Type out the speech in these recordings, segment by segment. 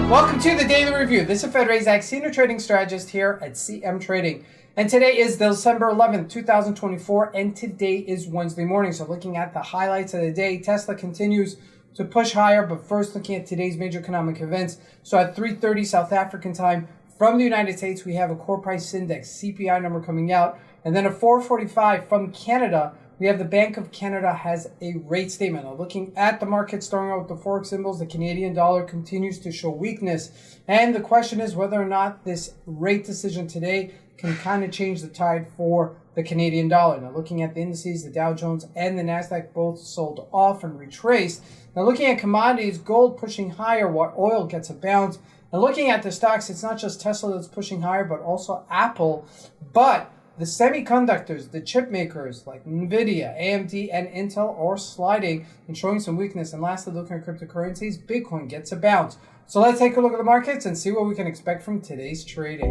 Welcome to the Daily Review. This is Razak, Senior Trading Strategist here at CMTrading. And today is December 11th, 2024, and today is Wednesday morning. So looking at the highlights of the day, Tesla continues to push higher, but first looking at today's major economic events. So at 3:30 South African time from the United States, we have a core price index, CPI number coming out, and then at 4:45 from Canada, we have the Bank of Canada has a rate statement. Now, looking at the market, starting out with the Forex symbols, the Canadian dollar continues to show weakness. And the question is whether or not this rate decision today can kind of change the tide for the Canadian dollar. Now, looking at the indices, the Dow Jones and the NASDAQ both sold off and retraced. Now, looking at commodities, gold pushing higher while oil gets a bounce. And looking at the stocks, it's not just Tesla that's pushing higher, but also Apple. But the semiconductors, the chip makers like NVIDIA, AMD, and Intel are sliding and showing some weakness. And lastly, looking at cryptocurrencies, Bitcoin gets a bounce. So let's take a look at the markets and see what we can expect from today's trading.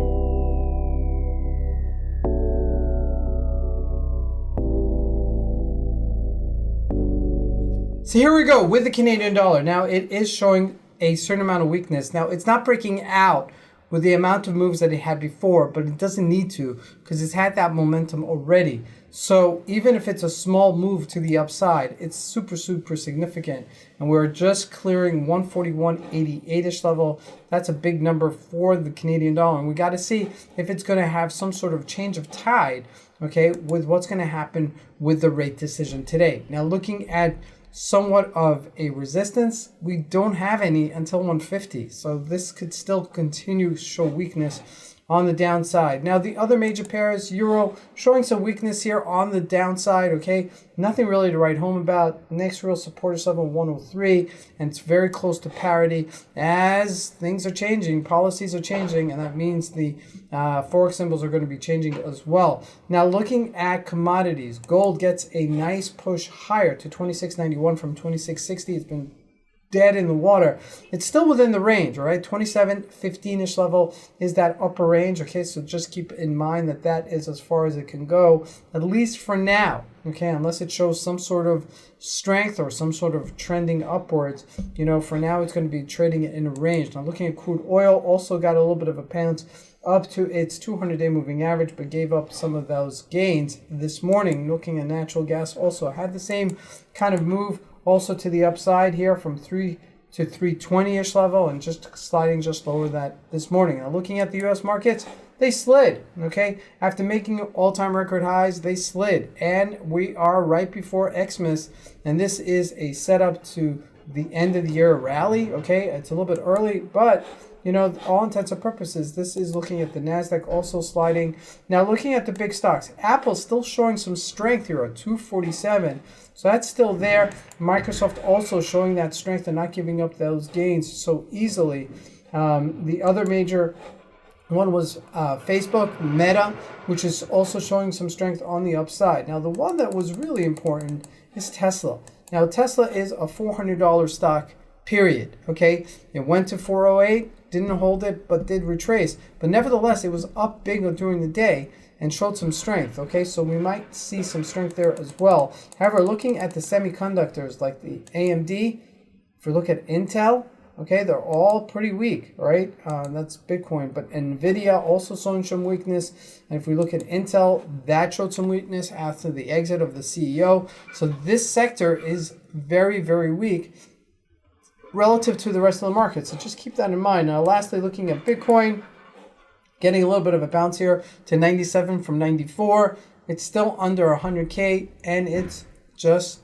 So here we go with the Canadian dollar. Now it is showing a certain amount of weakness. Now it's not breaking out with the amount of moves that it had before, but it doesn't need to because it's had that momentum already. So even if it's a small move to the upside, it's super significant. And we're just clearing 141.88-ish level. That's a big number for the Canadian dollar. And we got to see if it's going to have some sort of change of tide, okay, with what's going to happen with the rate decision today. Now looking at somewhat of a resistance, we don't have any until 150, so this could still continue to show weakness on the downside. Now the other major pairs, euro showing some weakness here on the downside, okay, nothing really to write home about. Next real support is level 103, and it's very close to parity as things are changing, policies are changing, and that means the Forex symbols are going to be changing as well. Now looking at commodities, gold gets a nice push higher to 26.91 from 26.60. It's been dead in the water. It's still within the range, all right? 27.15-ish level is that upper range, okay? So just keep in mind that that is as far as it can go, at least for now, okay? Unless it shows some sort of strength or some sort of trending upwards, you know, for now it's going to be trading in a range. Now looking at crude oil, also got a little bit of a bounce up to its 200-day moving average, but gave up some of those gains this morning. Looking at natural gas, also had the same kind of move, also to the upside here from 3 to 320-ish level, and just sliding just lower that this morning. Now looking at the U.S. markets, they slid, okay? After making all-time record highs, they slid, and we are right before Xmas, and this is a setup to the end of the year rally, okay? It's a little bit early, but you know, all intents and purposes, this is looking at the NASDAQ also sliding. Now looking at the big stocks, Apple's still showing some strength here at 247. So that's still there. Microsoft also showing that strength and not giving up those gains so easily. The other major one was Facebook, Meta, which is also showing some strength on the upside. Now the one that was really important is Tesla. Now Tesla is a $400 stock, period, okay? It went to 408. Didn't hold it, but did retrace. But nevertheless, it was up big during the day and showed some strength, okay? So we might see some strength there as well. However, looking at the semiconductors like the AMD, if we look at Intel, okay, they're all pretty weak, right? That's Bitcoin. But NVIDIA also showing some weakness. And if we look at Intel, that showed some weakness after the exit of the CEO. So this sector is very weak relative to the rest of the market. So just keep that in mind. Now, lastly, looking at Bitcoin, getting a little bit of a bounce here to 97 from 94. It's still under 100K, and it's just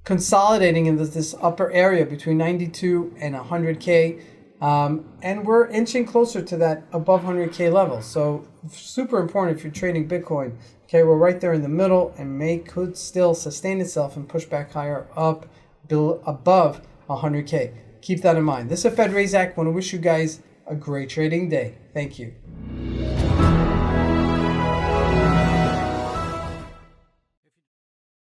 consolidating in this upper area between 92 and 100K. And we're inching closer to that above 100K level. So super important if you're trading Bitcoin. Okay, we're right there in the middle, and could still sustain itself and push back higher up above 100K. Keep that in mind. This is Razak. I want to wish you guys a great trading day. Thank you.